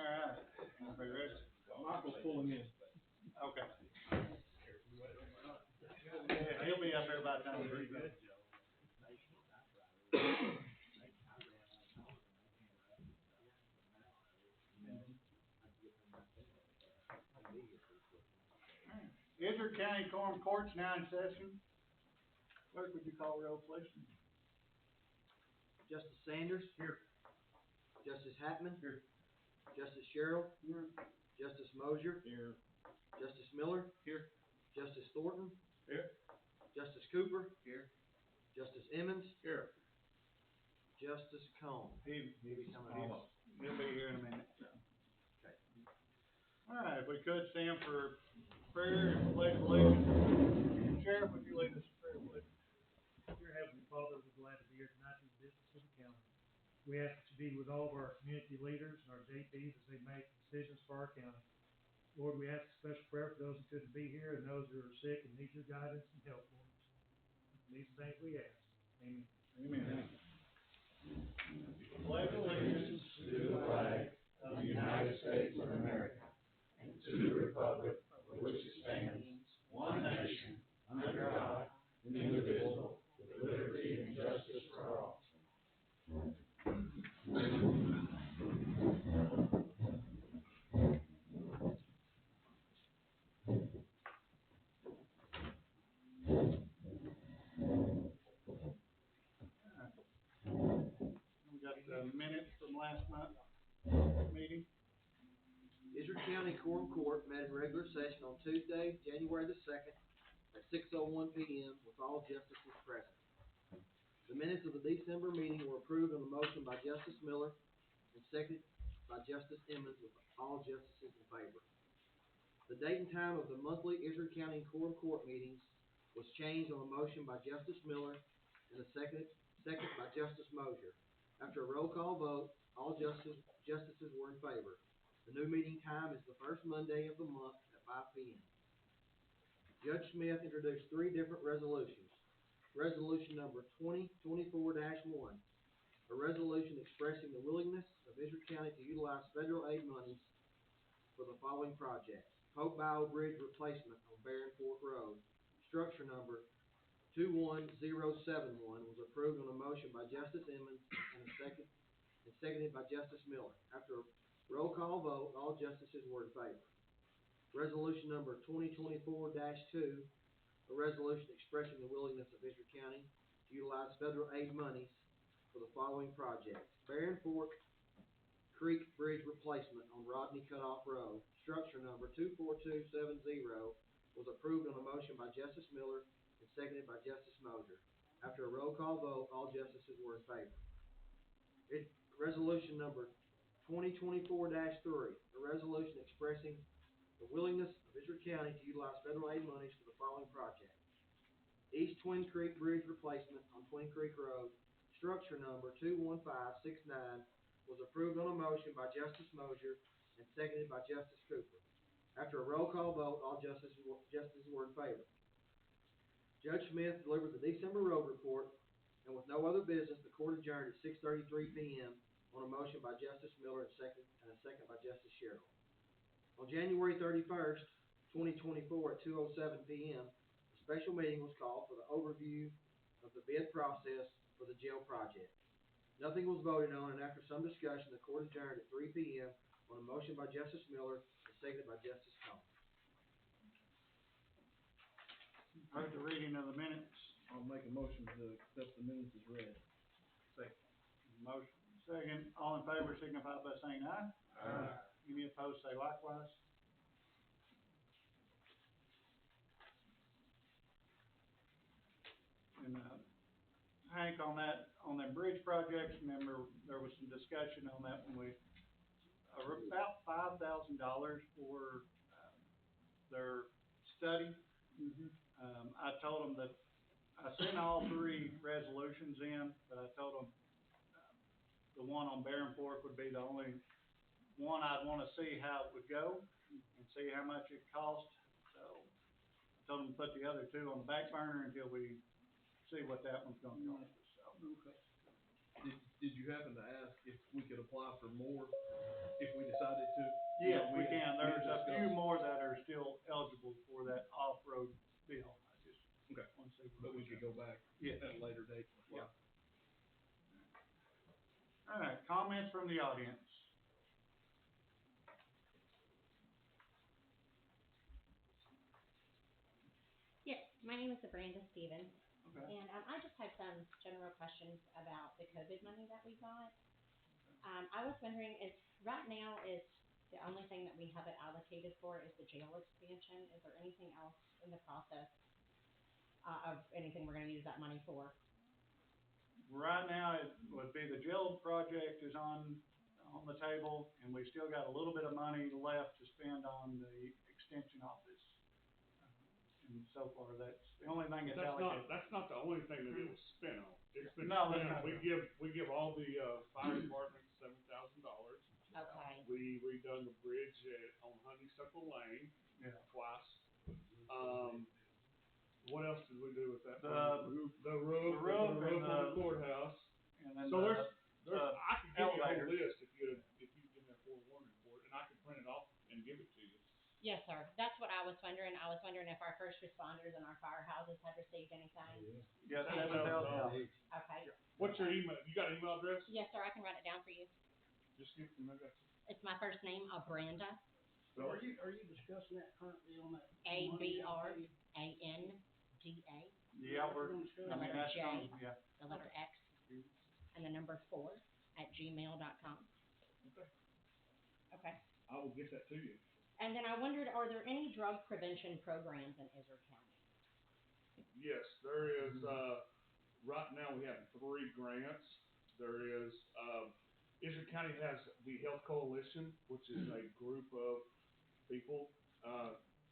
right. Are you ready? Michael's pulling in. Okay. Yeah, he'll be up here by the time we're ready. Izard County Quorum Court's now in session. Clerk, would you call roll, please? Justice Sanders. Here. Justice Hatman. Here. Justice Sherrill. Here. Justice Mosier. Here. Justice Miller. Here. Justice Thornton. Here. Justice Cooper. Here. Justice Emmons. Here. Justice Cone. He'll be here in a minute. So. Okay. All right, if we could stand for prayer and pledge allegiance. Sheriff, would you lead us in prayer, please? Dear Heavenly Father, we're glad to be here tonight in the business of the county. We ask that you be with all of our community leaders and our JPs as they make decisions for our county. Lord, we ask a special prayer for those who couldn't be here and those who are sick and need your guidance and help, Lord. These things we ask. Amen. Amen. Pledge allegiance To the flag of the United States of America and to the republic for which it stands, one nation, under God, indivisible, with liberty and justice for all. We got the minutes from last month's meeting. Izard County Quorum Court met in regular session on Tuesday, January the 2nd at 6:01 p.m. with all justices present. The minutes of the December meeting were approved on the motion by Justice Miller and seconded by Justice Emmons with all justices in favor. The date and time of the monthly Izard County Quorum Court meetings was changed on a motion by Justice Miller and a second by Justice Mosier. After a roll call vote, all justices were in favor. The new meeting time is the first Monday of the month at 5 p.m. Judge Smith introduced three different resolutions. Resolution number 2024-1, a resolution expressing the willingness of Izard County to utilize federal aid monies for the following projects. Pope Bow Bridge replacement on Barron Fork Road. Structure number 21071 was approved on a motion by Justice Emmons and seconded by Justice Miller. After a roll call vote, all justices were in favor. Resolution number 2024-2, a resolution expressing the willingness of Izard County to utilize federal aid monies for the following projects. Barron Fork Creek Bridge replacement on Rodney Cutoff Road. Structure number 24270 was approved on a motion by Justice Miller and seconded by Justice Mosier. After a roll call vote, all justices were in favor. Resolution number 2024-3, a resolution expressing the willingness of Izard County to utilize federal aid monies for the following projects. East Twin Creek Bridge replacement on Twin Creek Road. Structure number 21569 was approved on a motion by Justice Mosier and seconded by Justice Cooper. After a roll call vote, all justices were in favor. Judge Smith delivered the December road report, and with no other business, the court adjourned at 6:33 p.m. on a motion by Justice Miller and a second by Justice Sherrill. On January 31st, 2024 at 2:07 p.m., a special meeting was called for the overview of the bid process for the jail project. Nothing was voted on, and after some discussion, the court adjourned at 3 p.m. on a motion by Justice Miller and seconded by Justice Cone. Heard the reading of the minutes. I'll make a motion to accept the minutes as read. Second. Motion second. All in favor signify by saying aye. Aye. Any opposed say likewise. And Hank, on them bridge projects, remember there was some discussion on that when we about $5,000 for their study. Mm-hmm. I told them that I sent all three resolutions in, but I told them the one on Barron Fork would be the only one I'd want to see how it would go and see how much it cost. So I told them to put the other two on the back burner until we see what that one's going to cost us. So. Okay. Did you happen to ask if we could apply for more, if we decided to. Yes, we had- can. There's had a few discussed- more that are still eligible for that off-road deal. I just Okay. want to say. But we could go back Yeah. at a later date. Yeah. All right, comments from the audience. Yes, my name is Sabrina Stevens, Okay. and I just have some general questions about the COVID money that we got. I was wondering, right now is the only thing that we have it allocated for is the jail expansion. Is there anything else in the process of anything we're gonna use that money for? Right now, it would be the jail project is on the table, and we still got a little bit of money left to spend on the extension office. And so far, that's the only thing that's allocated. That's not the only thing that it was spent on. It's been No, that's spent, not. we give all the, fire departments $7,000. Okay, We redone the bridge on Honeysuckle Lane Yeah. twice. What else did we do with that? The roof the on roof the and courthouse. And then So the, I could give you a elevator. whole list if you give me a 401 report, and I could print it off and give it to you. yes, sir, that's what I was wondering. I was wondering if our first responders and our firehouses had received anything. yeah, $7,000. Okay, What's your email? You got an email address? yes, sir, I can write it down for you. Just give me that. It's my first name, Brenda, So are you discussing that currently on that? ABRANDA, Yeah, The letter that's, J. yeah. the letter X, and the number 4@gmail.com. Okay. Okay. I will get that to you. And then I wondered, are there any drug prevention programs in Izard County? Yes, there is, right now we have 3 grants. There is, Izard County has the Health Coalition, which is a group of people,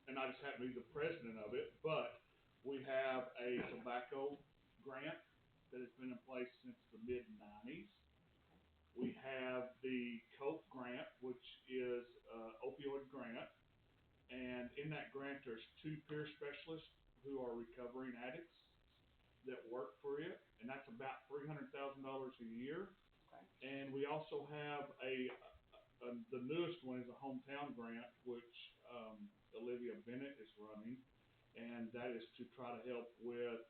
and I just happen to be the president of it, but we have a tobacco grant that has been in place since the mid-90s. We have the COPE grant, which is opioid grant, and in that grant, there's 2 peer specialists who are recovering addicts that work for it, and that's about $300,000 a year. Okay. And we also have the newest one is a hometown grant, which Olivia Bennett is running, and that is to try to help with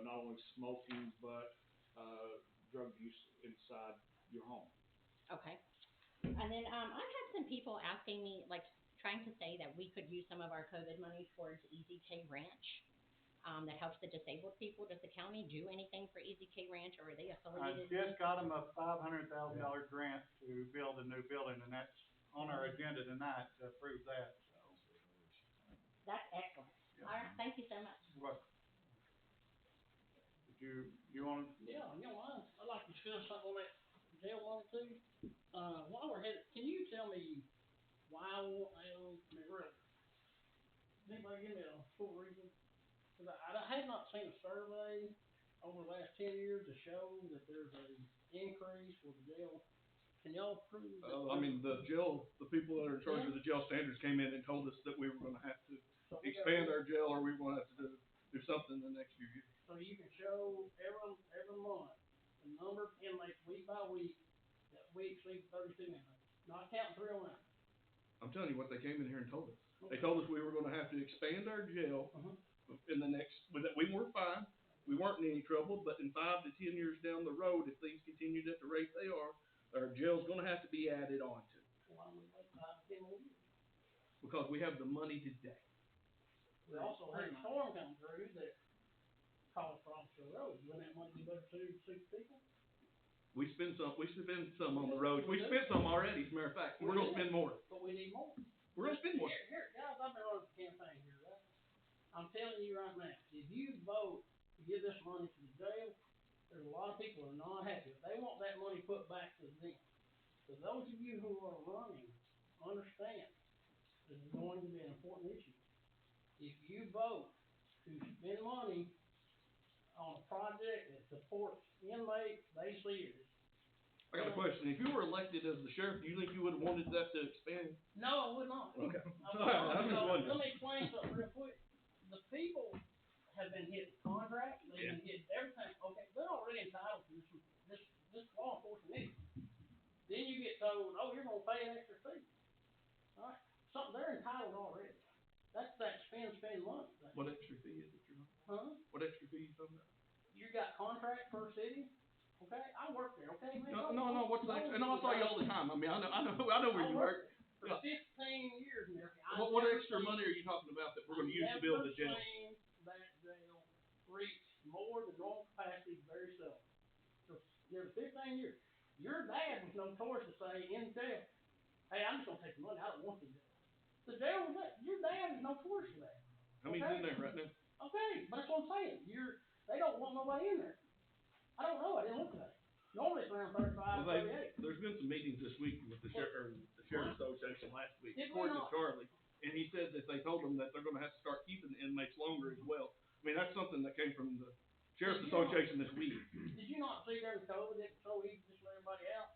not only smoking but drug use inside your home. Okay. And then I've had some people asking me, like, trying to say that we could use some of our COVID money towards EZK Ranch. That helps the disabled people. Does the county do anything for EZK Ranch, or are they I affiliated? just got them a $500,000 grant to build a new building, and that's on our agenda tonight to approve that, so. That's excellent. Yeah. All right, thank you so much. What? You want? Yeah, you know, I'd like to discuss something on that jail one too. While we're headed, can you tell me why I want that on, I mean, really? Anybody give me a full reason? Cause I have not seen a survey over the last 10 years to show that there's a increase with the jail. Can y'all prove that? I mean, the people that are in charge of the jail standards came in and told us that we were gonna have to expand our jail, or we were gonna have to do something in the next few years. So you can show every month, the number of inmates week by week, that we exceed 32 inmates, not counting 309. I'm telling you what they came in here and told us. They told us we were gonna have to expand our jail in the next, we weren't fine, we weren't in any trouble, but in 5 to 10 years down the road, if things continued at the rate they are, our jail's gonna have to be added on to, Why don't we wait 5 to 10 more years? because we have the money today. We also had a storm come through that caused problems to the road. Wouldn't that money be better suited to people? We spend some on the roads, we spent some already, as a matter of fact, we're gonna spend more, But we need more. we're gonna spend more. Here, guys, I've been running the campaign here, right? I'm telling you right now, if you vote to give this money to the jail, there's a lot of people who are not happy. They want that money put back to them. So those of you who are running, understand, this is going to be an important issue. If you vote to spend money on a project that supports inmates, they see it. I got a question, if you were elected as the sheriff, do you think you would've wanted that to expand? No, I would not. Okay. I'm I'm just wondering. Let me explain something real quick. The people have been hitting contracts, they've been hitting everything, okay, they're already entitled to this law enforcement aid. then you get told, oh, you're gonna pay an extra fee. Alright, something, they're entitled already. That's that spend money thing. What extra fee is it you're on? Huh? What extra fee you talking about? You got contract per city, okay? I work there, okay, man? No, what's the extra, and I saw you all the time, I mean, I know where you work. For 15 years now. What extra money are you talking about that we're gonna use to build the jail? I've never seen that jail reach more than normal capacity very seldom. For nearly 15 years. Your dad was notorious to say in jail, hey, I'm just gonna take the money, I don't want the jail. The jail was that, your dad was notorious for that. How many's in there right now? Okay, but that's what I'm saying, they don't want nobody in there. I don't know, I didn't look at that. Normally it's around 35, 38. There's been some meetings this week with the Sheriff's Association last week, Did we according to not? Charlie, and he said that they told them that they're gonna have to start keeping the inmates longer as well. I mean, that's something that came from the Sheriff's Association this week. Did you not see during COVID, it was so easy to just let everybody out?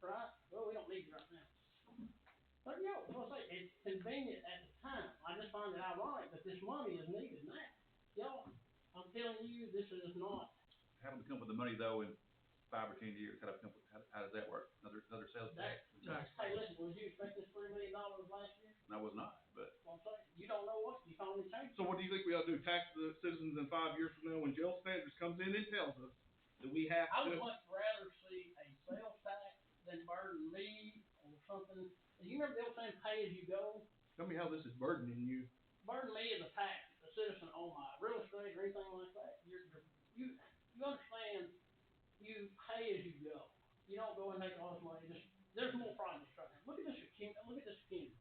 Right? Well, we don't need you right now. But you know, that's what I say, it's convenient at the time. I just find it ironic that this money is needed now. Y'all, I'm telling you, this is not. How do we come with the money though in 5 or 10 years? How does that work? Another sales tax? Hey, listen, was you expecting this $3 million last year? No, I was not, but. Well, I'm saying, you don't know what, you can only change. So what do you think we ought to do? Tax the citizens in 5 years from now when jail standards comes in and tells us that we have I would to? much rather see a sales tax than burden me or something. You remember the old saying, pay as you go? Tell me how this is burdening you. Burden me is a tax, a citizen on my real estate or anything like that. You understand, you pay as you go. You don't go and make all this money, there's more projects right now. Look at this community.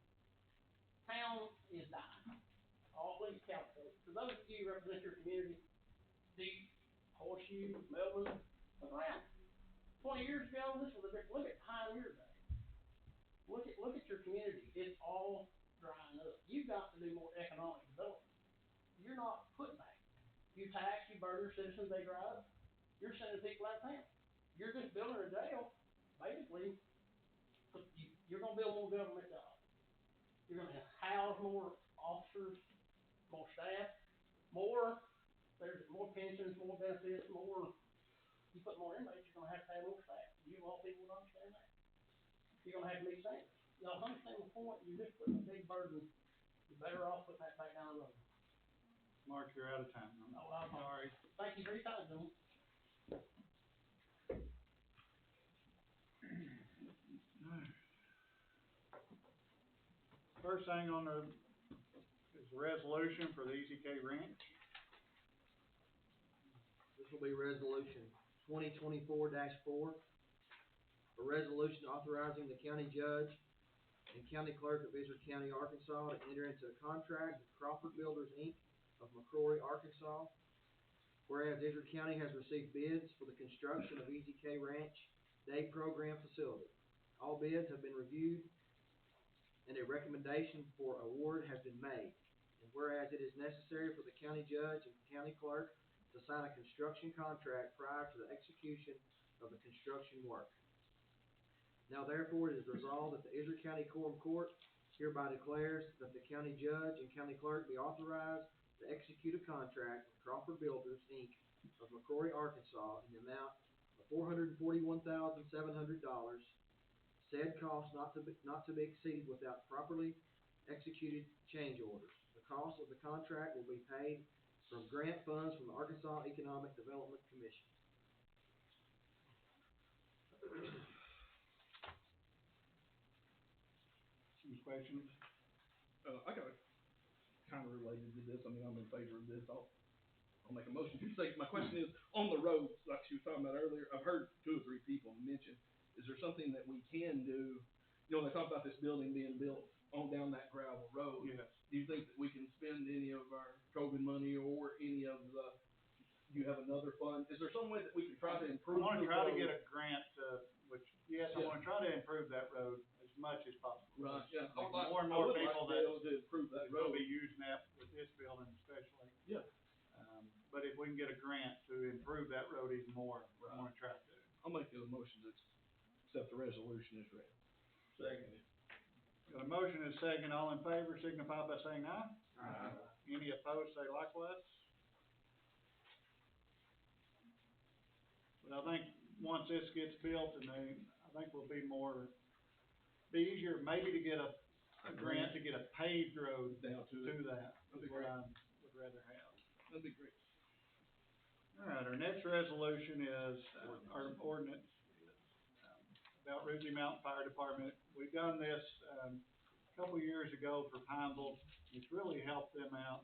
Town is dying. All these calculated. For those of you who represent your community, Deep, Horseshoe, Melbourne, look around. 20 years ago, this was a different, look at Pioneer Day. Look at your community. It's all drying up. You've got to do more economic development. You're not putting back. You tax, you burden your citizens, they dry up. You're sending people out of town. You're just building a jail, basically. You're going to build more government jobs. You're going to house more officers, more staff, there's more pensions, more benefits, you put more inmates, you're going to have to have more staff. You all people would understand that. You're going to have to meet standards. Y'all understand the point? You're just putting a big burden. You're better off putting that back down the road. Mark, you're out of time. I'm sorry. Thank you for your time, gentlemen. First thing on is the resolution for the EZK Ranch. This will be resolution 2024-4, a resolution authorizing the county judge and county clerk of Izard County, Arkansas to enter into a contract with Crawford Builders, Inc. of McCrory, Arkansas. Whereas Izard County has received bids for the construction of EZK Ranch Day Program Facility. All bids have been reviewed and a recommendation for award has been made. And whereas it is necessary for the county judge and county clerk to sign a construction contract prior to the execution of the construction work. Now therefore it is resolved that the Izard County Quorum Court hereby declares that the county judge and county clerk be authorized to execute a contract with Crawford Builders, Inc. of McCrory, Arkansas in the amount of $441,700. Said cost not to be exceeded without properly executed change orders. The cost of the contract will be paid from grant funds from the Arkansas Economic Development Commission. Any questions? I got kind of related to this. I mean, I'm in favor of this. I'll make a motion. My question is, on the roads, like she was talking about earlier, I've heard 2 or 3 people mention, is there something that we can do? You know, they talk about this building being built on down that gravel road. Yes. Do you think that we can spend any of our COVID money or any of the, do you have another fund? Is there some way that we can try to improve? I want to the try to road? get a grant, I want to try to improve that road as much as possible. Right, yeah. More and more people that will to improve that will road. be using that with this building especially. Yeah. But if we can get a grant to improve that road even more, I want to try to. I'll make a motion to accept the resolution as read. Second. Got a motion and a second. All in favor signify by saying aye. Aye. Any opposed say likewise. But I think once this gets built and I think will be be easier maybe to get a grant to get a paved road Down to to it. that, That'd is be what great. I would rather have. That'd be great. All right, our next resolution is, our ordinance is, about Ridgely Mountain Fire Department. We've done this, a couple years ago for Pineville. It's really helped them out.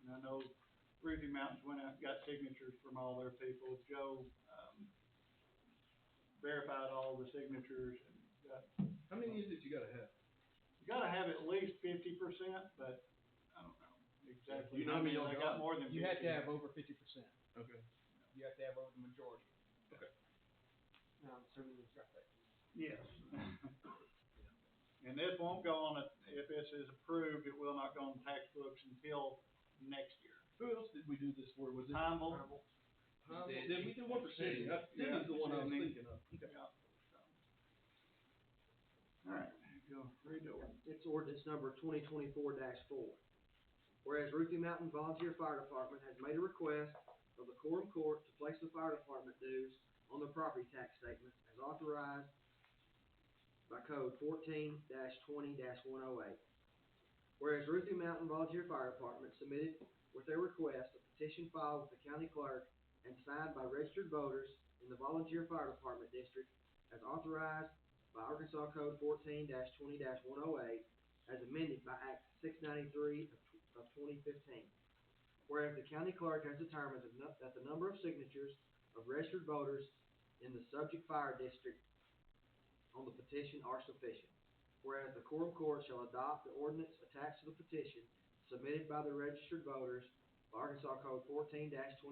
And I know Ridgely Mountains went out and got signatures from all their people. Joe, verified all the signatures and got. How many is it you gotta have? You gotta have at least 50%, but I don't know exactly. You know how many y'all I got? got more than 50. You have to have over 50%. Okay. You have to have over the majority. Okay. Now, I'm assuming it's got that. Yes. And this won't go on if this is approved, it will not go on tax books until next year. Who else did we do this for? Was it? Pineville. Did we do one for Cindy? Cindy's the one I was Sydney. thinking of. Okay. Yeah, so. All right, go redo it. It's ordinance number 2024-4. Whereas Ruthie Mountain Volunteer Fire Department has made a request of the Quorum Court to place the fire department dues on the property tax statement as authorized by code 14-20-108. Whereas Ruthie Mountain Volunteer Fire Department submitted with their request a petition filed with the county clerk and signed by registered voters in the Volunteer Fire Department district as authorized by Arkansas Code 14-20-108 as amended by Act 693 of 2015. Whereas the county clerk has determined that the number of signatures of registered voters in the subject fire district on the petition are sufficient. Whereas the Quorum Court shall adopt the ordinance attached to the petition submitted by the registered voters of Arkansas Code 14-20-108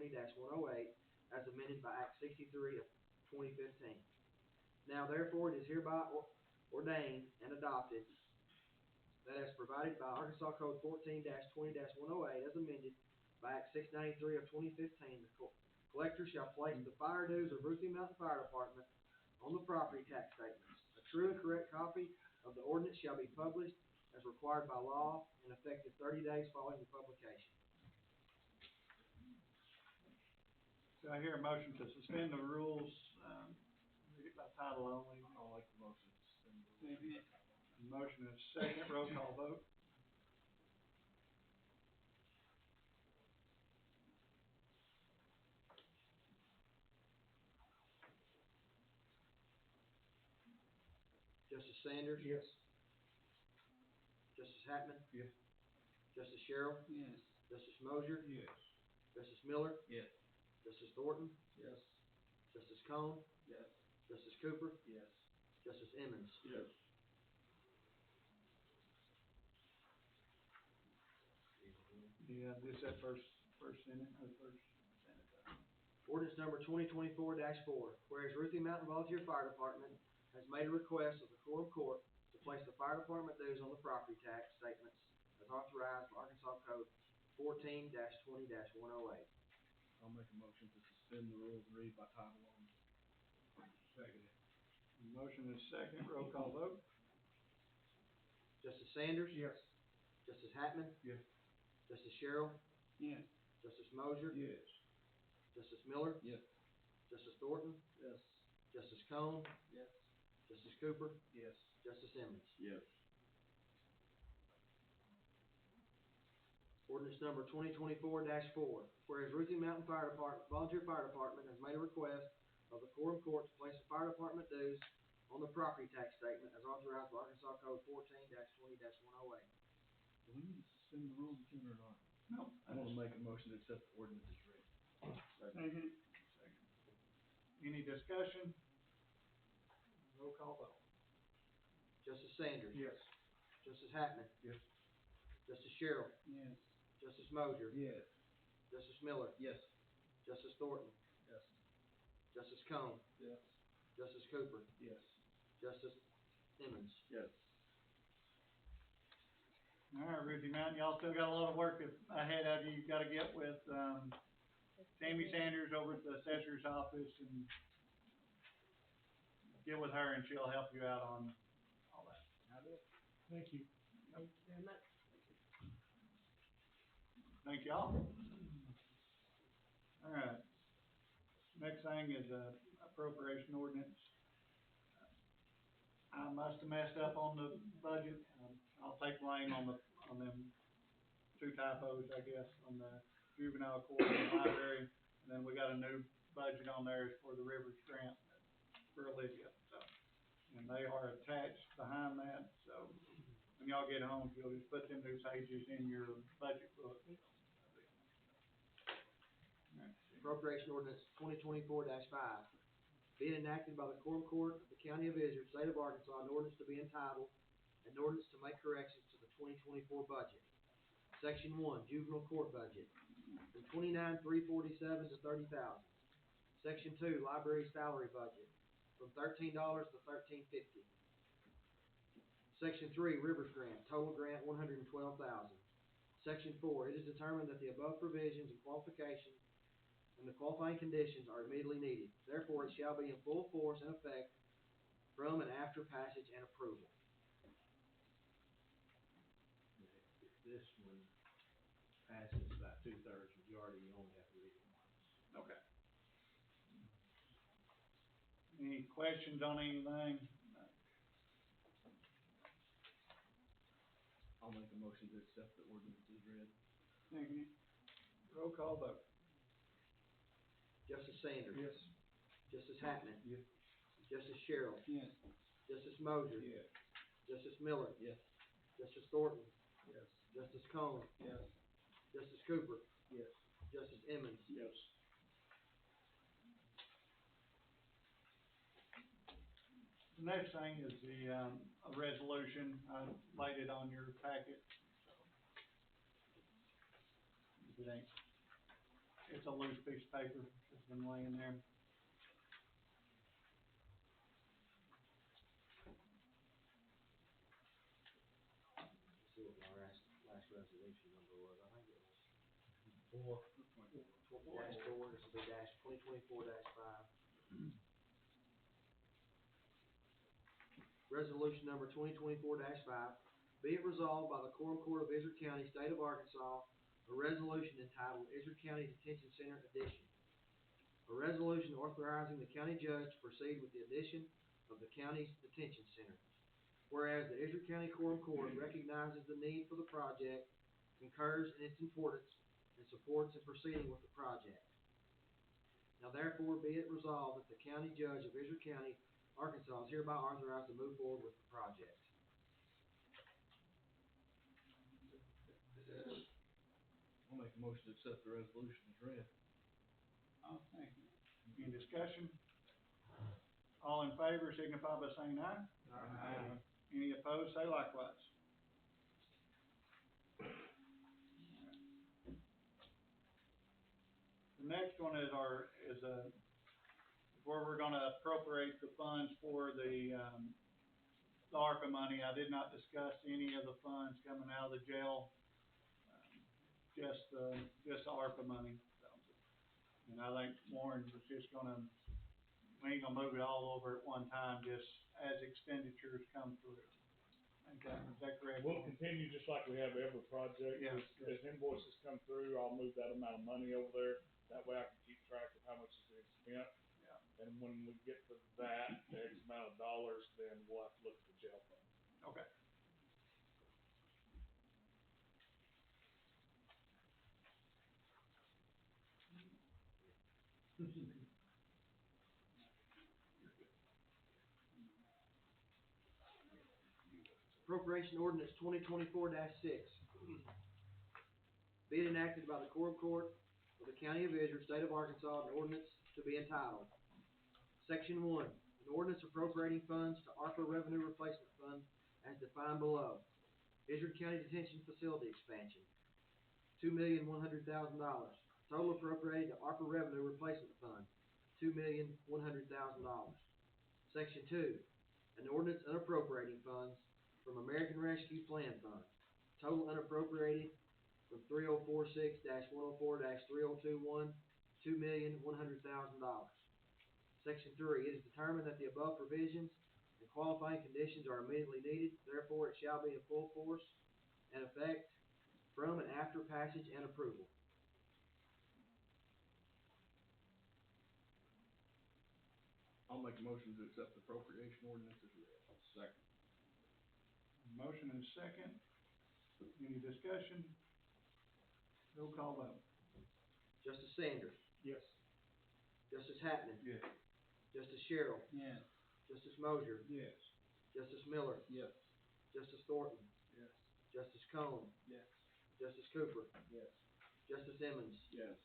as amended by Act 63 of 2015. Now therefore it is hereby ordained and adopted that as provided by Arkansas Code 14-20-108 as amended by Act 693 of 2015, the collector shall place the fire dues of Ruthie Mountain Fire Department on the property tax statements. A true and correct copy of the ordinance shall be published as required by law and effective 30 days following the publication. So I hear a motion to suspend the rules, read it by title only. I like the motion. Maybe. Motion is second, roll call vote. Justice Sanders? Yes. Justice Hatman? Yes. Justice Sherrill? Yes. Justice Mosier? Yes. Justice Miller? Yes. Justice Thornton? Yes. Justice Cone? Yes. Justice Cooper? Yes. Justice Emmons? Yes. Yeah, this that first sentence, or first sentence. Ordinance number 2024-4, whereas Ruthie Mountain Volunteer Fire Department has made a request of the Quorum Court to place the fire department dues on the property tax statements as authorized by Arkansas Code 14-20-108. I'll make a motion to suspend the rules and read by title only. Second. Motion is second, roll call vote. Justice Sanders? Yes. Justice Hatman? Yes. Justice Sherrill? Yes. Justice Mosier? Yes. Justice Miller? Yes. Justice Thornton? Yes. Justice Cone? Yes. Justice Cooper? Yes. Justice Emmons? Yes. Ordinance number 2024-4, whereas Ruthie Mountain Fire Department, Volunteer Fire Department has made a request of the Quorum Court to place the fire department dues on the property tax statement as authorized by Arkansas Code 14-20-108. Do we need to suspend the rules again or not? No. I want to make a motion to accept the ordinance as read. Second. Any discussion? Roll call vote. Justice Sanders? Yes. Justice Hatman? Yes. Justice Sherrill? Yes. Justice Mosier? Yes. Justice Miller? Yes. Justice Thornton? Yes. Justice Cone? Yes. Justice Cooper? Yes. Justice Emmons? Yes. All right, Ruthie Mountain, y'all still got a lot of work ahead of you. You've got to get with, Tammy Sanders over at the assessor's office and get with her and she'll help you out on all that. Thank you. Thank you very much. Thank y'all. All right. Next thing is appropriation ordinance. must have messed up on the budget. I'll take blame on them two typos, I guess, on the juvenile court and library. And then we got a new budget on there for the Rivers grant for Olivia, so. And they are attached behind that, so when y'all get home, you'll just put them new pages in your budget book. Appropriation ordinance 2024-5, being enacted by the Quorum Court of the County of Izard, State of Arkansas, an ordinance to be entitled, an ordinance to make corrections to the 2024 budget. Section 1, juvenile court budget, from $29,347 to $30,000. Section 2, library salary budget, from $13 to $13.50. Section 3, Rivers grant, total grant $112,000. Section 4, it is determined that the above provisions and qualifications and the qualifying conditions are immediately needed. Therefore, it shall be in full force and effect from and after passage and approval. If this one passes by 2/3 majority, you only have to read it once. Okay. Any questions on anything? I'll make a motion to accept the ordinance as read. Second. Roll call vote. Justice Sanders. Yes. Justice Hatman. Yes. Justice Sherrill. Yes. Justice Moser. Yes. Justice Miller. Yes. Justice Thornton. Yes. Justice Cone. Yes. Justice Cooper. Yes. Justice Emmons. Yes. The next thing is the, a resolution. I laid it on your packet. If it ain't, it's a loose piece of paper that's been laying there. Let's see what my last resolution number was. I think it was 4. -4, this will be -2024-5. Resolution number 2024-5, be it resolved by the Quorum Court of Izard County, State of Arkansas, a resolution entitled Izard County Detention Center Addition. A resolution authorizing the county judge to proceed with the addition of the county's detention center. Whereas the Izard County Quorum Court recognizes the need for the project, concurs in its importance, and supports in proceeding with the project. Now therefore be it resolved that the county judge of Izard County, Arkansas is hereby authorized to move forward with the project. I'll make a motion to accept the resolution as read. Oh, thank you. Any discussion? All in favor signify by saying aye. Aye. Any opposed, say likewise. The next one is where we're gonna appropriate the funds for the ARPA money. I did not discuss any of the funds coming out of the jail, just the ARPA money. So, and I think Warren was just gonna, we ain't gonna move it all over at one time, just as expenditures come through. Okay, is that correct? We'll continue just like we have every project. Yeah. As invoices come through, I'll move that amount of money over there. That way I can keep track of how much is being spent. Yeah. And when we get to that, the X amount of dollars, then we'll have to look at the jail fund. Okay. Appropriation ordinance 2024-6. Be it enacted by the Quorum Court of the County of Izard, State of Arkansas, an ordinance to be entitled. Section 1, an ordinance appropriating funds to ARPA Revenue Replacement Fund as defined below. Izard County Detention Facility Expansion, $2,100,000. Total appropriated to ARPA Revenue Replacement Fund, $2,100,000. Section 2, an ordinance unappropriating funds from American Rescue Plan Fund. Total unappropriated from 3046-104-3021, $2,100,000. Section 3, it is determined that the above provisions and qualifying conditions are immediately needed, therefore it shall be in full force and effect from and after passage and approval. I'll make a motion to accept the appropriation ordinance as read. Second. Motion and second. Any discussion? Roll call vote. Justice Sanders, Yes. Justice Hatman, Yes. Justice Sherrill, Yes. Justice Mosier, Yes. Justice Miller, Yes. Justice Thornton, Yes. Justice Cone, Yes. Justice Cooper, Yes. Justice Emmons. Yes.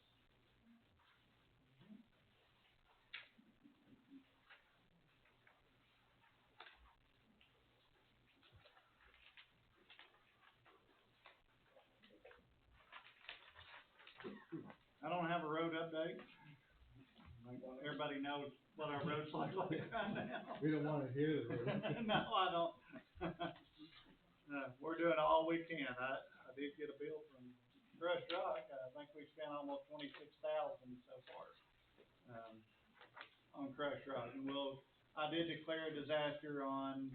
I don't have a road update. Like, everybody knows what our roads look like right now. We don't wanna hear the No, I don't. We're doing all we can. I did get a bill from Crush Rock. I think we spent almost 26,000 so far, on Crush Rock. And I did declare a disaster on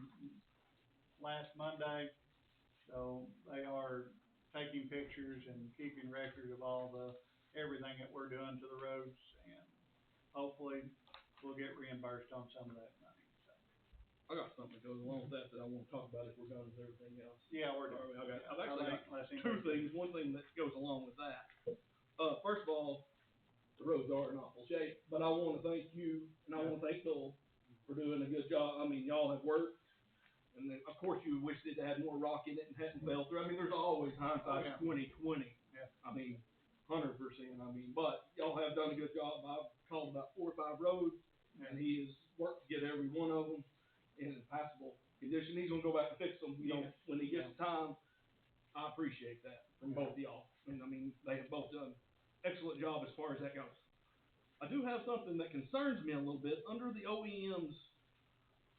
last Monday, so they are taking pictures and keeping record of everything that we're doing to the roads, and hopefully we'll get reimbursed on some of that money, so. I got something that goes along with that I wanna talk about if we're done with everything else. Yeah, we're All doing. right, I've actually got two things. One thing that goes along with that. First of all, the roads are in awful shape, but I wanna thank you and I wanna thank Bill for doing a good job. I mean, y'all have worked, and then, of course, you wished it had more rock in it and hadn't fell through. I mean, there's always hindsight 20/20. Yeah. I mean, 100%. I mean, but y'all have done a good job. I've called about 4 or 5 roads, and he has worked to get every one of them in passable condition. He's gonna go back and fix them, you know, when he gets the time. I appreciate that from both of y'all. And I mean, they have both done excellent job as far as that goes. I do have something that concerns me a little bit. Under the OEM's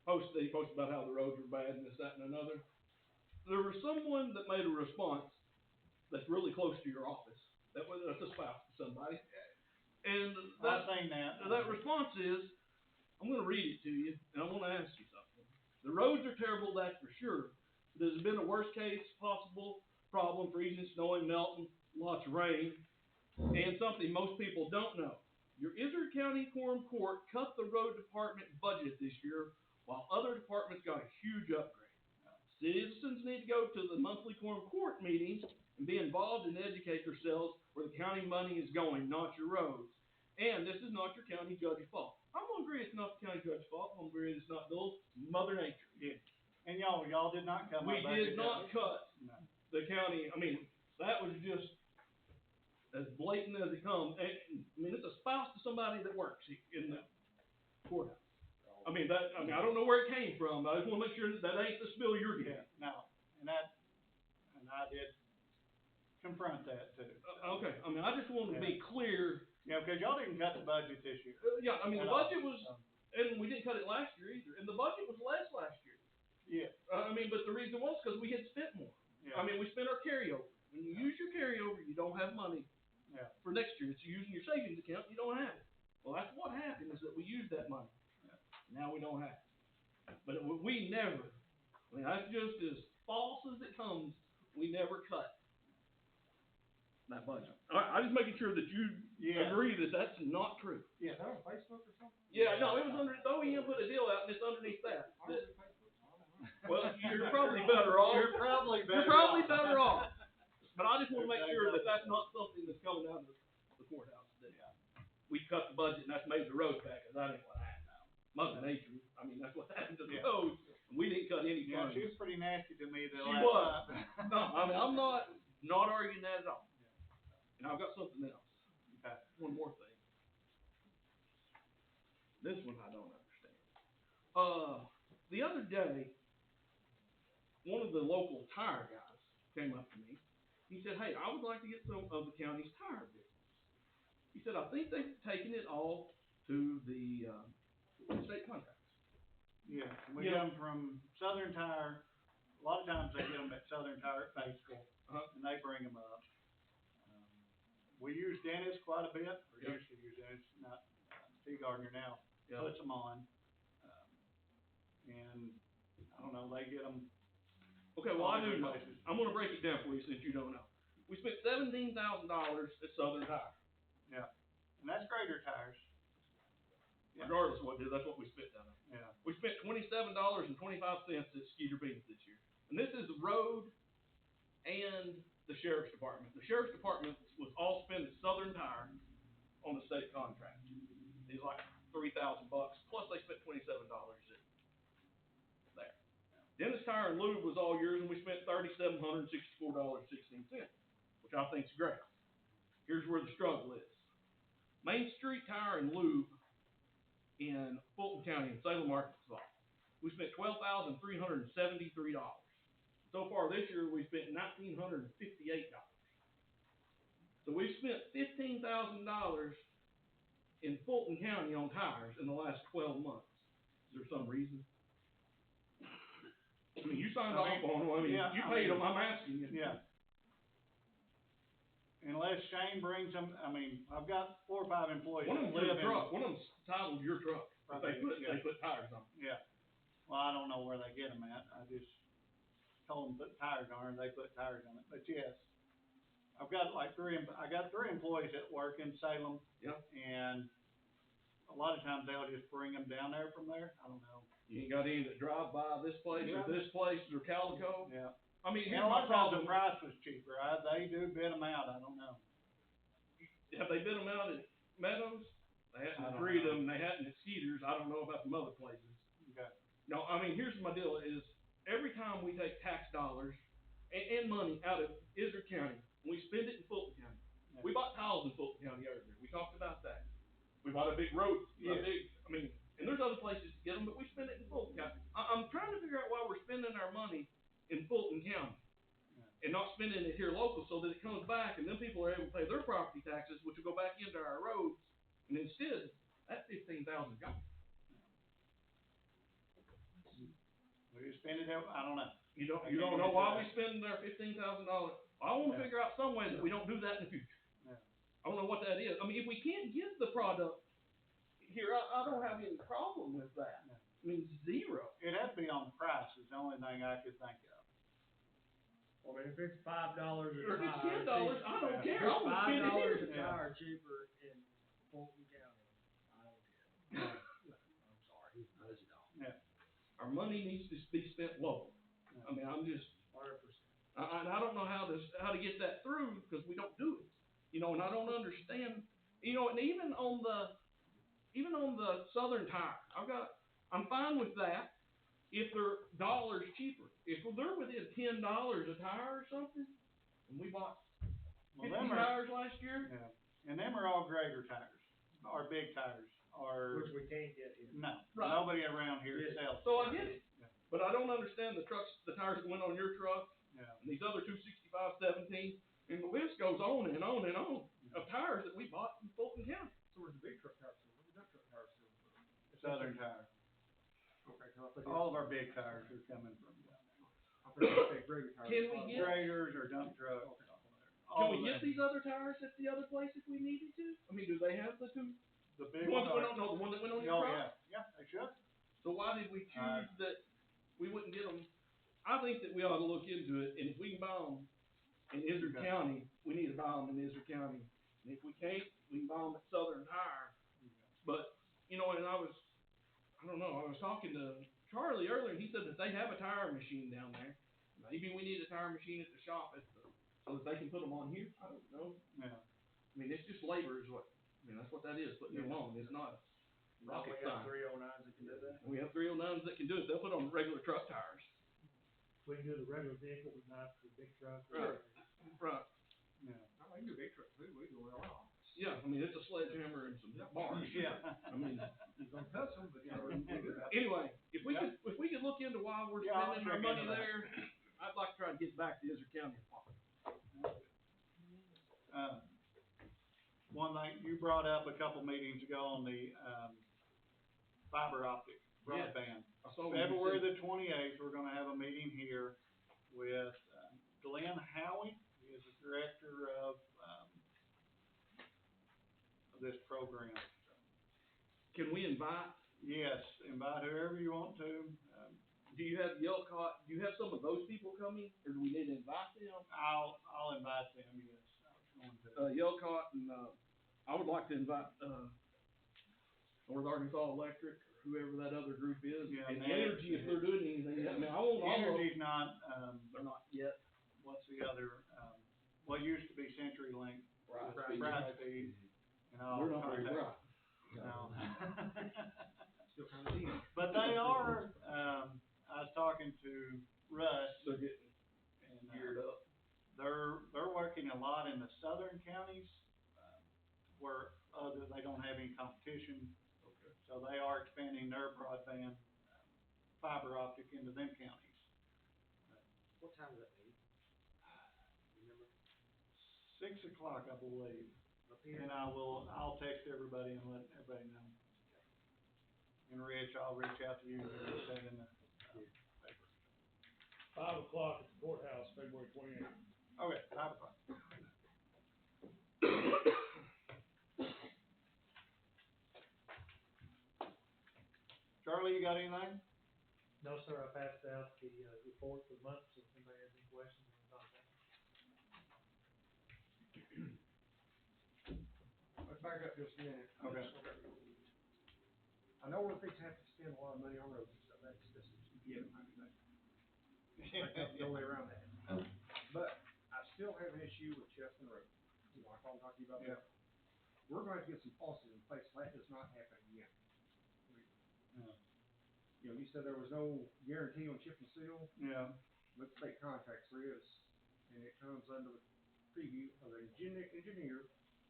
post, they posted about how the roads are bad and this, that, and another. There was someone that made a response that's really close to your office. That's a spouse to somebody. And I've seen that. that response is, I'm gonna read it to you, and I wanna ask you something. The roads are terrible, that's for sure. There's been a worst case possible problem, freezing, snowing, melting, lots of rain, and something most people don't know. Your Izard County Quorum Court cut the road department budget this year, while other departments got a huge upgrade. Citizens need to go to the monthly Quorum Court meetings and be involved and educate themselves where the county money is going, not your roads. And this is not your county judge's fault. I'm gonna agree it's not the county judge's fault. I'm gonna agree it's not Bill's, Mother Nature. Yeah. And y'all did not cut my We budget. did not cut No. the county. I mean, that was just as blatant as it comes. And, I mean, it's a spouse to somebody that works in the courthouse. I mean, I don't know where it came from, but I just wanna make sure that ain't the spill you're getting. Yeah, no, and I did confront that too. Okay, I mean, I just want to be clear. Yeah, because y'all didn't cut the budget this year. Yeah, I mean, the At all. budget was, and we didn't cut it last year either, and the budget was less last year. Yeah. I mean, but the reason was because we had spent more. Yeah. I mean, we spent our carryover. When you use your carryover, you don't have money Yeah. for next year. It's using your savings account, you don't have it. Well, that's what happened, is that we used that money. Yeah. Now we don't have it. But we never, I mean, that's just as false as it comes, we never cut that budget. All right, I'm just making sure that you Yeah. agree that that's not true. Yeah. Is that on Facebook or something? Yeah, no, it was under, the OEM put a deal out and it's underneath that. Why is it Facebook? I don't know. Well, you're probably better off. You're probably better off. But I just wanna make sure that that's not something that's coming out of the courthouse, that we cut the budget and that's made the roads back, cause that ain't what happened. Mother Nature, I mean, that's what happened to the Yeah. roads, and we didn't cut any Yeah, funds. she was pretty nasty to me the She last was. time. No, I mean, I'm not arguing that at all. And I've got something else. Okay. One more thing. This one I don't understand. The other day, one of the local tire guys came up to me. He said, "Hey, I would like to get some of the county's tire business." He said, "I think they've taken it all to the state contracts." Yeah, we Yeah. get them from Southern Tire. A lot of times they get them at Southern Tire at Batesville, and they bring them up. We use Dennis quite a bit, or Yeah. used to use Dennis, not T. Gardner now, Yeah. puts them on. And I don't know, they get them. Okay, well, I do know. Places. I'm gonna break it down for you since you don't know. We spent $17,000 at Southern Tire. Yeah, and that's greater tires. Yeah. regardless of what it is, that's what we spent down there. Yeah. We spent $27.25 at Skeeter Beans this year. And this is the road and the sheriff's department. The sheriff's department was all spent at Southern Tire on the state contract. It's like $3,000 plus they spent $27 there. Dennis Tire and Lube was all yours, and we spent $3,764.16, which I think is great. Here's where the struggle is. Main Street Tire and Lube in Fulton County in Salem, Arkansas, we spent $12,373. So far this year, we spent $1,958. So we've spent $15,000 in Fulton County on tires in the last 12 months. Is there some reason? I mean, you signed off on them. I mean, yeah, you paid them. I'm asking you. Yeah. Unless Shane brings them, I mean, I've got 4 or 5 employees One of that them's live your in. truck. One of them's titled your truck. If they put tires on. Yeah. Well, I don't know where they get them at. I just told them to put tires on it, and they put tires on it. But yes, I've got like 3 employees that work in Salem. Yeah. And a lot of times they'll just bring them down there from there. I don't know. You ain't got any that drive by this place or this place or Calico. Yeah. I mean, And here's a lot my of times the problem. price was cheaper. They do bid them out. I don't know. Have they bid them out at Meadows? They I hadn't don't three of know. them. They hadn't at Skeeter's. I don't know about some other places. Okay. No, I mean, here's my deal is every time we take tax dollars and money out of Izard County, we spend it in Fulton County. Yeah. We bought tiles in Fulton County earlier. We talked about that. We bought a big road, and there's other places to get them, but we spend it in Fulton County. I'm trying to figure out why we're spending our money in Fulton County and not spending it here local so that it comes back and then people are able to pay their property taxes, which will go back into our roads, and instead, that $15,000 gone. We just spend it out, I don't know. You don't know why we spend our $15,000. I want to figure out some way that we don't do that in the future. Yeah. I don't know what that is. I mean, if we can't get the product here, I don't have any problem with that. I mean, zero. It has to be on the price is the only thing I could think of. Well, I mean, if it's $5 a Or if it's tire. $10, I don't care. I If want to spend it $5 here. a tire cheaper in Fulton County, I don't care. I'm sorry, not as a dog. Yeah. Our money needs to be spent local. I mean, I'm just, 100%. I don't know how to get that through because we don't do it. You know, and I don't understand, you know, and even on the Southern Tire, I'm fine with that if they're dollars cheaper. If they're within $10 a tire or something, and we bought 50 tires last year. Yeah. And them are all Gregor tires, or big tires, or. Which we can't get here. No, Right. nobody around here sells. So I get it, Yeah. but I don't understand the tires that went on your truck, Yeah. and these other 265-17, and the list goes on and on and on of tires that we bought in Fulton County. So where's the big truck tires? Where's the dump truck tires? Southern Tire. Okay, so I think All of our big tires are coming from down I think it's Gregor tires. Can we there. get- Graders or dump trucks. Can all we of get them. these other tires at the other place if we needed to? I mean, do they have the two? The The big one ones that went are. on, no, the one that went on your Oh, truck? yeah, they should. So why did we choose that we wouldn't get them? I think that we ought to look into it, and if we can buy them in Izard Okay. County, we need to buy them in Izard County. And if we can't, we can buy them at Southern Tire. But, you know, and I was talking to Charlie earlier, and he said that they have a tire machine down there. Maybe we need a tire machine at the shop so that they can put them on here. I don't know. Yeah. I mean, it's just labor that's what that is, putting them on. It's not rocket We have science. 309s that can do that. We have 309s that can do it. They'll put on regular truck tires. We can do the regular vehicle, we might have to do big truck. Right. Right. Yeah. I can do big trucks too, we can go all. Yeah, I mean, it's a sledgehammer and some bars. Yeah. I mean, He's gonna touch them, but yeah, we can do that. anyway, if we could look into why we're Yeah, I'll spending our check money into that. there, I'd like to try to get back to Izard County if possible. One thing, you brought up a couple meetings ago on the, fiber optic broadband. I saw what you February said. the 28th, we're gonna have a meeting here with, Glenn Howie. He is the director of this program. Can we invite, Yes, invite whoever you want to. do you have Yelcott, do you have some of those people coming, or do we need to invite them? I'll invite them, yes. I was going to. Yelcott and, I would like to invite, North Arkansas Electric, or whoever that other group is, Yeah, and Ned, Energy, if they're doing anything, I mean, I want all of them. Energy's not, They're not yet. what's the other, what used to be CenturyLink, Brightspeed, and all. We're not very contact. bright. No. Still kinda dim. But they are, I was talking to Russ, They're getting and, geared up. they're working a lot in the southern counties, where they don't have any competition. Okay. So they are expanding their broadband, fiber optic into them counties. What time is that meeting? Remember? 6 o'clock, I believe, Up here? and I'll text everybody and let everybody know. And Rich, I'll reach out to you and get that in the paper. 5 o'clock at the courthouse, February 28th. Okay, 5 o'clock. Charlie, you got anything? No, sir, I passed out the, report for the month, so if anybody has any questions, you can contact me. Let's back up just a minute. Okay. I know we're fixing to have to spend a lot of money on roads and stuff, that's just, yeah, I mean, that's no way around that. But I still have an issue with Chestnut Road, you know, I called and talked to you about that. We're gonna have to get some policies in place, so that does not happen again. Yeah. You know, you said there was no guarantee on chip and seal, Yeah, but state contracts there is, and it comes under the preview of the engineer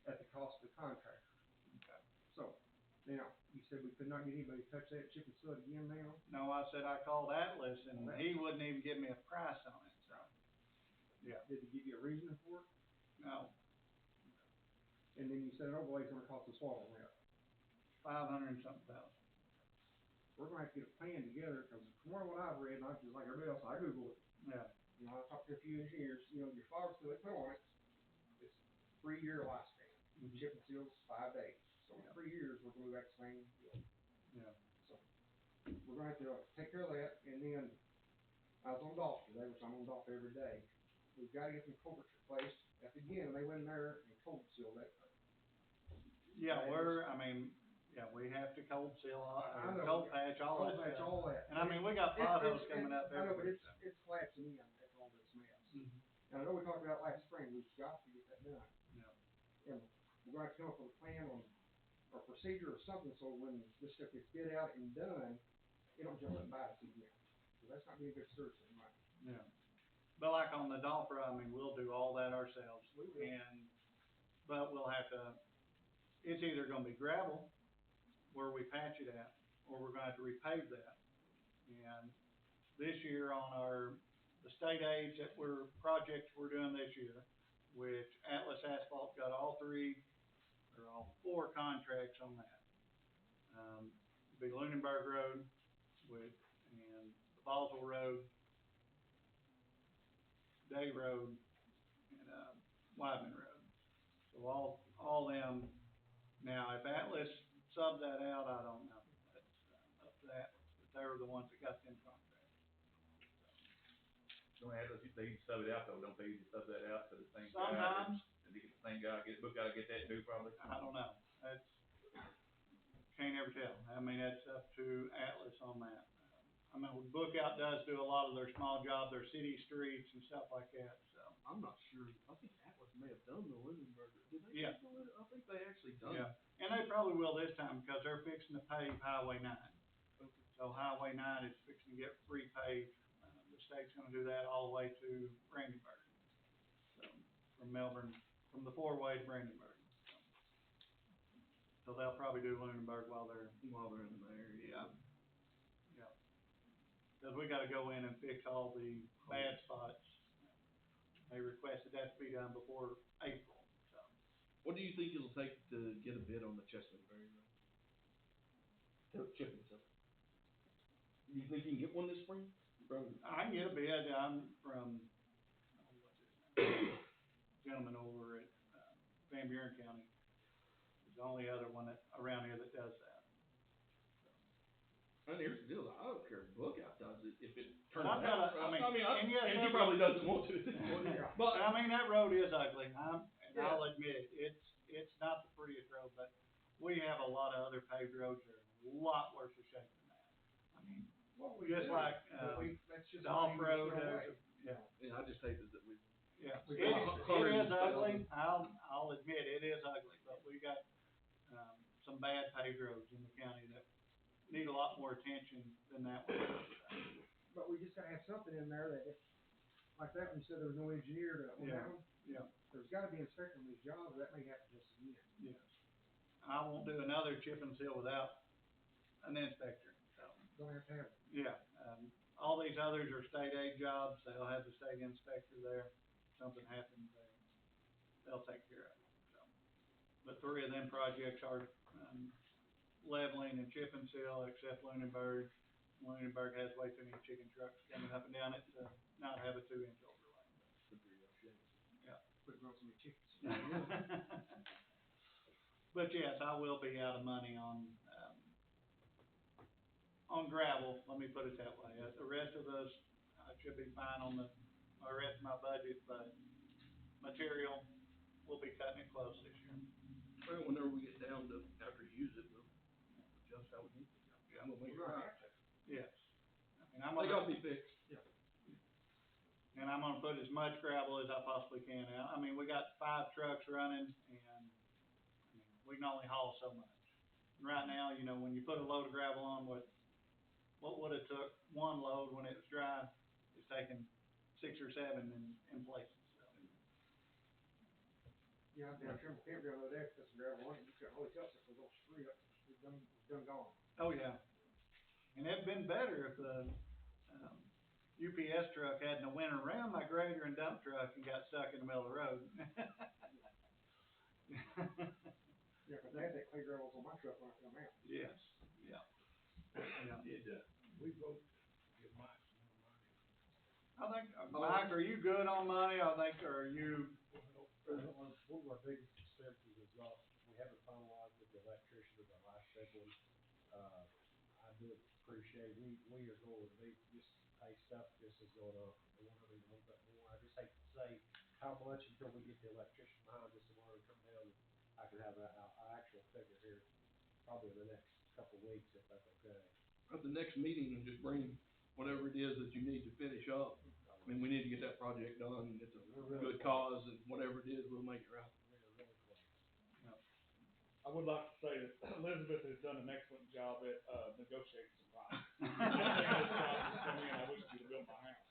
at the cost of the contractor. Okay. So, now, you said we could not get anybody to touch that chip and seal it again now? no, I said I called Atlas and he wouldn't even give me a price on it, so, yeah, Did he give you a reason for it? no, And then you said an overlay's gonna cost us what on that? 500 and something thousand. We're gonna have to get a plan together, cause from what I've read, and I just like everybody else, I Googled it. Yeah, You know, I talked to a few engineers, you know, your fiber seal they put on it, it's 3-year lifespan. Chip and seal's 5 days, so in 3 years, we're gonna be back to the same deal. yeah, So, we're gonna have to take care of that, and then, I was on Dolph today, which I'm on Dolph every day. We've gotta get some culverts replaced, at the end, they went in there and cold sealed that. yeah, we have to cold seal, I know. cold patch, all that Cold patch, stuff. all that. And I mean, we got potholes coming up I know, but everywhere. it's collapsing in after all this mess. Mhm. And I know we talked about last spring, we've got to get that done. Yeah. And we're gonna have to come up with a plan on, or procedure or something, so when this stuff gets bid out and done, it don't jump up and bite us again. So that's not being good stewardship of money. Yeah, but like on the Dolphin, I mean, we'll do all that ourselves, but we'll have to, it's either gonna be gravel, where we patch it at, or we're gonna have to repave that. And this year on the state aids projects we're doing this year, which Atlas Asphalt got all 4 contracts on that. Be Lunenburg Road and the Boswell Road, Day Road, and, Wyman Road. So all them, now if Atlas subbed that out, I don't know, that's up to that, but they were the ones that got them contracts. Don't have, they sub it out though, don't they sub that out to the same guy? Sometimes, And they get the same guy, book gotta get that too probably? I don't know, can't ever tell, I mean, that's up to Atlas on that. I mean, Bookout does do a lot of their small jobs, their city streets and stuff like that, so. I'm not sure, I think Atlas may have done the Lindenberg, did they? Yeah. I think they actually done Yeah, it. and they probably will this time, because they're fixing to pave Highway 9. So Highway 9 is fixing to get repaved, the state's gonna do that all the way to Brandenburg. So, from Melbourne, from the 4-way to Brandenburg. So they'll probably do Lunenburg while they're in there, yeah. Yeah. Cause we gotta go in and fix all the bad spots. They requested that to be done before April, so. What do you think it'll take to get a bid on the Chestnut Berry Road? Chip and seal. Do you think you can get one this spring? I can get a bid, I'm from, what's his name? Gentleman over at, Van Buren County. He's the only other one around here that does that. And here's the deal, I don't care if Bookout does it, if it turns I've out. got a- I mean, and yes, he probably doesn't want to. But I mean, that road is ugly, and Yeah. I'll admit it, it's not the prettiest road, but we have a lot of other paved roads that are in a lot worse of shape than that. I mean, What we just do, like, but that's just the money we off-road, throw away. yeah. Yeah, I just hate that we. Yeah, We it got is 100,000. ugly, I'll admit, it is ugly, but we got, some bad paved roads in the county that need a lot more attention than that one. But we just gotta have something in there that if, like that one, you said there was no engineer to, on Yeah. that one, Yeah, there's gotta be an inspector on these jobs, that may happen just again. yes. I won't do another chip and seal without an inspector, so, Gonna have to have it. yeah. All these others are state aid jobs, they'll have the state inspector there, something happens, they'll take care of it, so. But 3 of them projects are, leveling and chip and seal, except Lunenburg. Lunenburg has way too many chicken trucks coming up and down it to not have a 2-inch overlay. Yeah. Quit growing so many chickens. But yes, I will be out of money on gravel, let me put it that way. The rest of us, I should be fine on the rest of my budget, but material, we'll be cutting it close this year. Well, whenever we get down to, after you use it, we'll adjust how we need to. Yeah. We'll make it We're gonna right. have to. Yes. I mean, They gotta be fixed. and I'm gonna put as much gravel as I possibly can out. I mean, we got 5 trucks running, and I mean, we can only haul so much. And right now, you know, when you put a load of gravel on, what would have took 1 load when it was dry, is taking 6 or 7 in places, so. Yeah, I was down Trimble Campground the other day, put some gravel on it, you couldn't really tell if it was all screwed up, it's done gone. Oh, yeah. And it'd been better if the, UPS truck hadn't went around my grader and dump truck and got stuck in the middle of the road. Yeah, but they had that clay gravels on my truck when I come out. Yes, yeah. Yeah. We vote to give Mike some more money. I think, Mike, are you good on money? I think, or are you, One of our biggest expenses is we haven't finalized with the electrician with our last second. I do appreciate, we are going, they just pay stuff just is going up, and we're gonna need a little bit more. I just hate to say how much until we get the electrician behind us and we're gonna come down, and I can have an actual figure here probably in the next couple of weeks, if that's okay. At the next meeting, just bring whatever it is that you need to finish up. I mean, we need to get that project done, it's a good cause, and whatever it is, we'll make it right. I would like to say that Elizabeth has done an excellent job at, negotiating some prices. I wish you'd have built my house.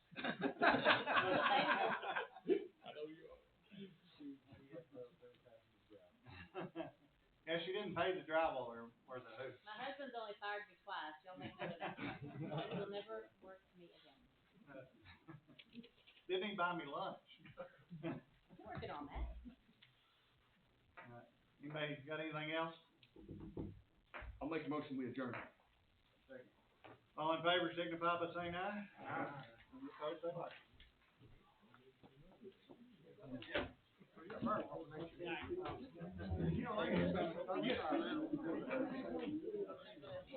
I know you are. yeah, she didn't pay the drywall or the who. My husband's only fired me twice, y'all make note of that. He'll never work for me again. Didn't even buy me lunch. I'm working on that. Anybody got anything else? I'll make a motion, we adjourn. All in favor, signify by saying aye. Aye. Any opposed, say like.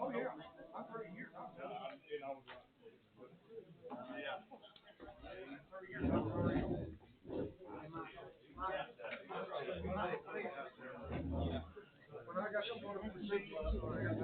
Oh, yeah, I'm 30 years, I'm Yeah. 30 years, I'm already. When I got you going to proceed, I got